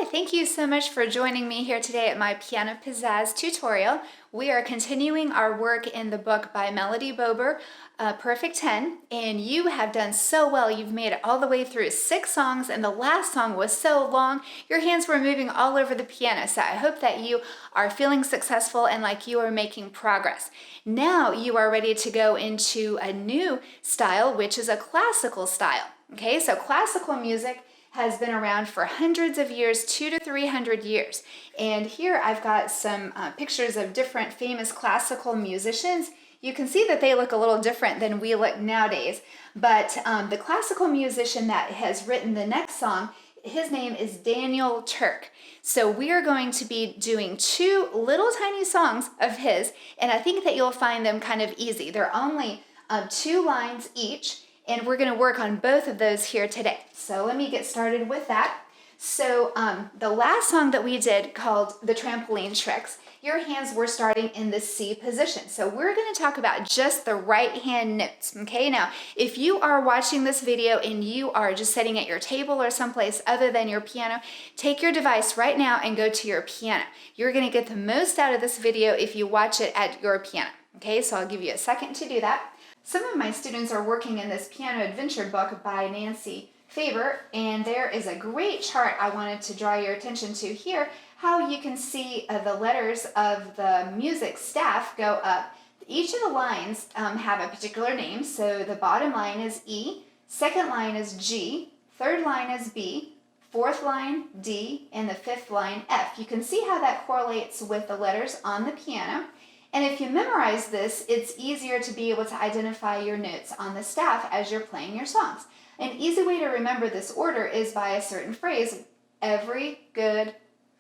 Hi, thank you so much for joining me here today at my Piano Pizzazz tutorial. We are continuing our work in the book by Melody Bober, Perfect 10, and you have done so well. You've made it all the way through 6 songs, and the last song was so long, your hands were moving all over the piano. So I hope that you are feeling successful and like you are making progress. Now you are ready to go into a new style, which is a classical style. Okay, so classical music has been around for hundreds of years, 200 to 300 years. And here I've got some pictures of different famous classical musicians. You can see that they look a little different than we look nowadays. But the classical musician that has written the next song, his name is Daniel Turk. So we are going to be doing 2 little tiny songs of his, and I think that you'll find them kind of easy. They're only 2 lines each, and we're going to work on both of those here today. So let me get started with that. So the last song that we did, called The Trampoline Tricks, your hands were starting in the C position. So we're going to talk about just the right hand notes. Okay, now if you are watching this video and you are just sitting at your table or someplace other than your piano, take your device right now and go to your piano. You're going to get the most out of this video if you watch it at your piano. Okay, so I'll give you a second to do that. Some of my students are working in this Piano Adventure book by Nancy Faber, and there is a great chart I wanted to draw your attention to here, how you can see the letters of the music staff go up. Each of the lines have a particular name, so the bottom line is E, second line is G, third line is B, fourth line D, and the fifth line F. You can see how that correlates with the letters on the piano. And if you memorize this, it's easier to be able to identify your notes on the staff as you're playing your songs. An easy way to remember this order is by a certain phrase: every good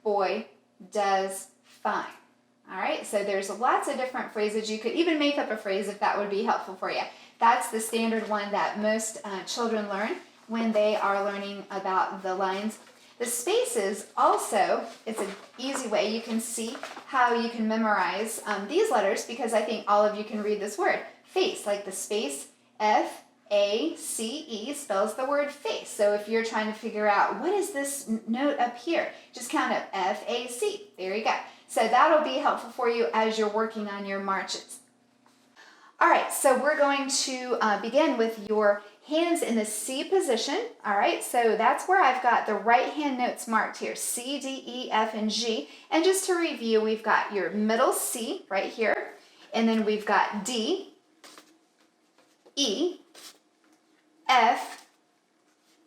boy does fine. All right, so there's lots of different phrases. You could even make up a phrase if that would be helpful for you. That's the standard one that most children learn when they are learning about the lines. The spaces also, it's an easy way you can see how you can memorize these letters, because I think all of you can read this word, face, like the space F-A-C-E spells the word face. So if you're trying to figure out what is this note up here, just count up F-A-C. There you go. So that'll be helpful for you as you're working on your marches. All right, so we're going to begin with your hands in the C position. All right, so that's where I've got the right hand notes marked here, C, D, E, F, and G. And just to review, we've got your middle C right here, and then we've got D, E, F,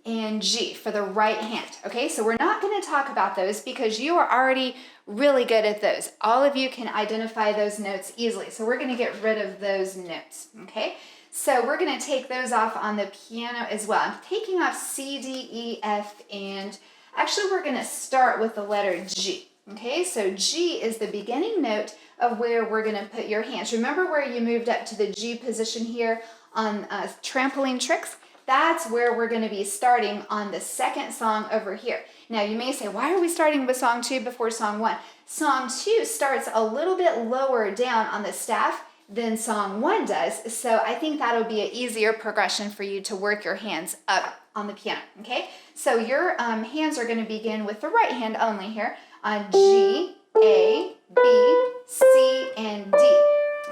and G for the right hand. Okay, so we're not going to talk about those because you are already really good at those. All of you can identify those notes easily, so we're going to get rid of those notes. Okay, so we're going to take those off on the piano as well. I'm taking off C, D, E, F, and actually we're going to start with the letter G. Okay, so G is the beginning note of where we're going to put your hands. Remember where you moved up to the G position here on Trampoline Tricks? That's where we're going to be starting on the second song over here. Now you may say, why are we starting with song 2 before song 1? Song 2 starts a little bit lower down on the staff than song 1 does, so I think that'll be an easier progression for you to work your hands up on the piano. Okay, so your hands are going to begin with the right hand only here on G, A, B, C, and D.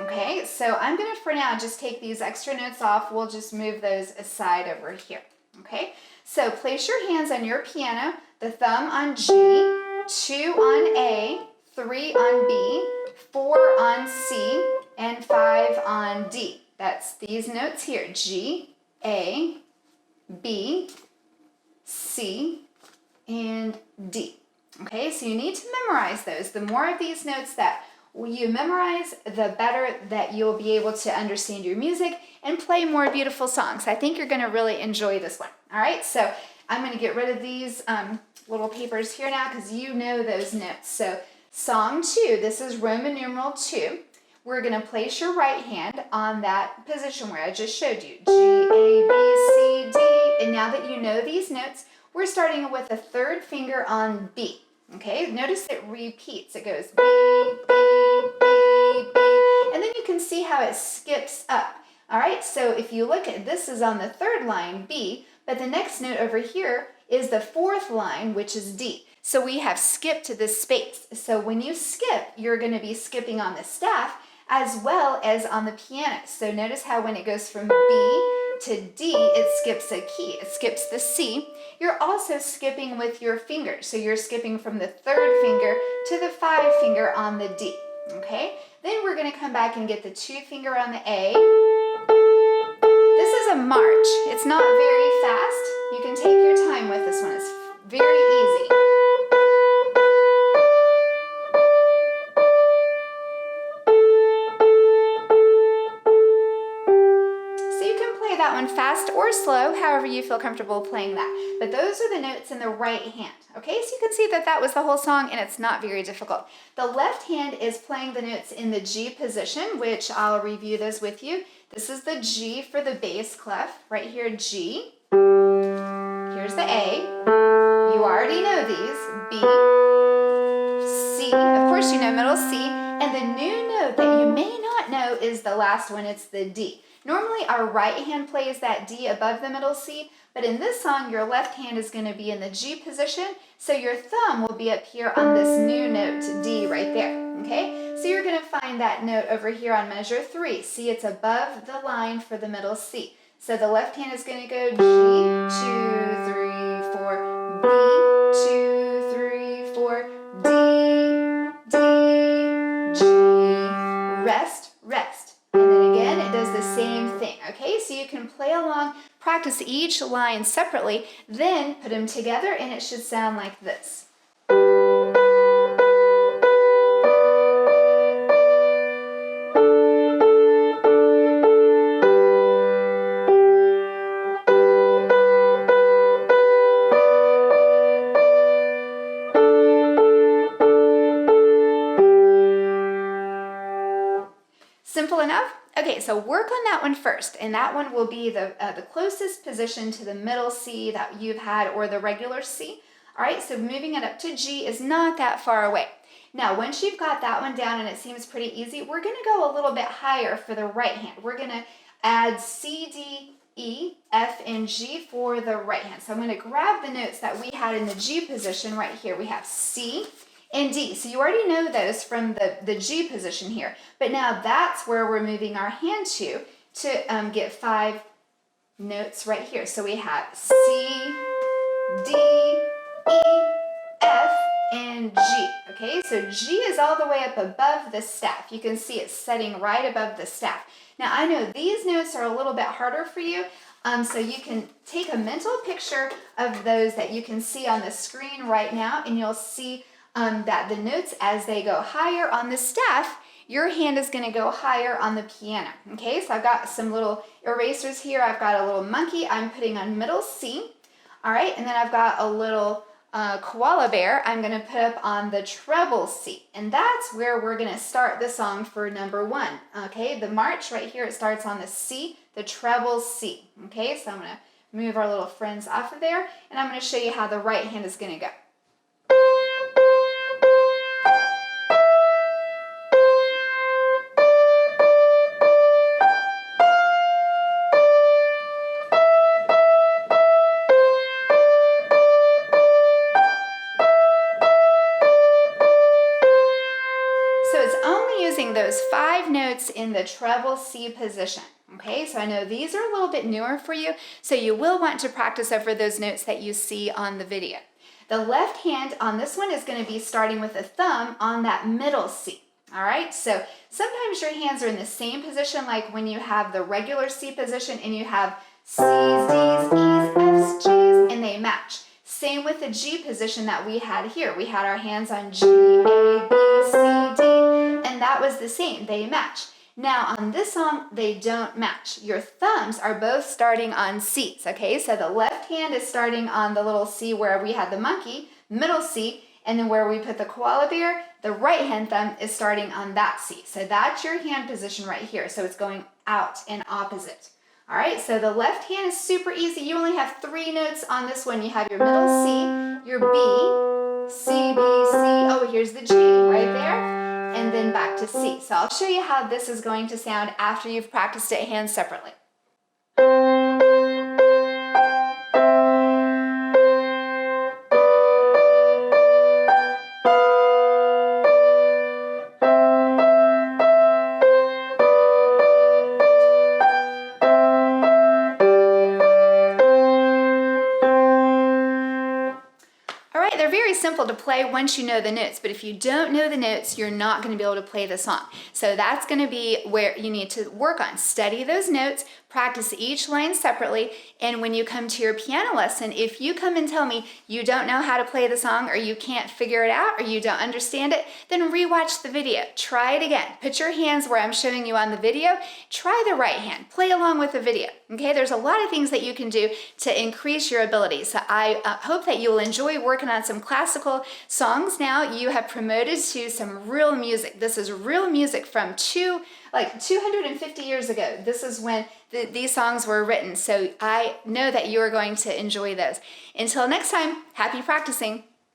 Okay, so I'm going to, for now, just take these extra notes off. We'll just move those aside over here. Okay, so place your hands on your piano, the thumb on G, 2 on A, 3 on B, 4 on C, and 5 on D. That's these notes here, G, A, B, C, and D. Okay, so you need to memorize those. The more of these notes that you memorize, the better that you'll be able to understand your music and play more beautiful songs. I think you're going to really enjoy this one. All right, so I'm going to get rid of these little papers here now because you know those notes. So song 2, this is Roman numeral 2. We're going to place your right hand on that position where I just showed you, G, A, B, C, D. And now that you know these notes, we're starting with the third finger on B. Okay, notice it repeats. It goes B, B, B, B, and then you can see how it skips up. All right, so if you look at this is on the third line, B, but the next note over here is the fourth line, which is D. So we have skipped this space. So when you skip, you're going to be skipping on the staff as well as on the piano. So notice how when it goes from B to D, it skips a key. It skips the C. You're also skipping with your fingers. So you're skipping from the third finger to the 5 finger on the D. Okay? Then we're going to come back and get the 2 finger on the A. This is a march. It's not very fast. You can take your time with this one. It's very easy. That one fast or slow, however you feel comfortable playing that. But those are the notes in the right hand. Okay, so you can see that that was the whole song and it's not very difficult. The left hand is playing the notes in the G position, which I'll review those with you. This is the G for the bass clef. Right here, G. Here's the A. You already know these. B, C, of course you know middle C, and the new note that you may not know is the last one, it's the D. Normally our right hand plays that D above the middle C, but in this song your left hand is going to be in the G position, so your thumb will be up here on this new note D right there, okay? So you're going to find that note over here on measure 3. See, it's above the line for the middle C. So the left hand is going to go G, 2, 3, 4, B, 2, 3, 4, D, D, G, rest, rest. And then again, it does the same thing, okay? So you can play along, practice each line separately, then put them together and it should sound like this. Simple enough? Okay, so work on that one first, and that one will be the closest position to the middle C that you've had or the regular C. All right, so moving it up to G is not that far away. Now, once you've got that one down and it seems pretty easy, we're going to go a little bit higher for the right hand. We're going to add C, D, E, F, and G for the right hand. So I'm going to grab the notes that we had in the G position right here. We have C and D. So you already know those from the G position here. But now that's where we're moving our hand to get 5 notes right here. So we have C, D, E, F, and G. Okay, so G is all the way up above the staff. You can see it's setting right above the staff. Now I know these notes are a little bit harder for you, so you can take a mental picture of those that you can see on the screen right now, and you'll see that the notes, as they go higher on the staff, your hand is going to go higher on the piano. Okay, so I've got some little erasers here. I've got a little monkey I'm putting on middle C. All right, and then I've got a little koala bear I'm going to put up on the treble C. And that's where we're going to start the song for number 1. Okay, the march right here, it starts on the C, the treble C. Okay, so I'm going to move our little friends off of there, and I'm going to show you how the right hand is going to go. Those 5 notes in the treble C position. Okay, so I know these are a little bit newer for you, so you will want to practice over those notes that you see on the video. The left hand on this one is going to be starting with a thumb on that middle C. All right, so sometimes your hands are in the same position like when you have the regular C position and you have C's, D's, E's, F's, G's, and they match. Same with the G position that we had here. We had our hands on G, A, B, C, D, and that was the same. They match. Now on this song, they don't match. Your thumbs are both starting on C's, okay? So the left hand is starting on the little C where we had the monkey, middle C, and then where we put the koala bear, the right hand thumb is starting on that C. So that's your hand position right here. So it's going out and opposite. All right, so the left hand is super easy. You only have 3 notes on this one. You have your middle C, your B, C, B, C. Oh, here's the G right there, and then back to C. So I'll show you how this is going to sound after you've practiced it hands separately. All right, they're very simple to play once you know the notes, but if you don't know the notes, you're not going to be able to play the song. So that's going to be where you need to work on. Study those notes, practice each line separately, and when you come to your piano lesson, if you come and tell me you don't know how to play the song, or you can't figure it out, or you don't understand it, then rewatch the video. Try it again. Put your hands where I'm showing you on the video. Try the right hand. Play along with the video. Okay, there's a lot of things that you can do to increase your ability. So I hope that you'll enjoy working on some classical songs now. You have promoted to some real music. This is real music from 250 years ago. This is when these songs were written. So I know that you are going to enjoy those. Until next time, happy practicing.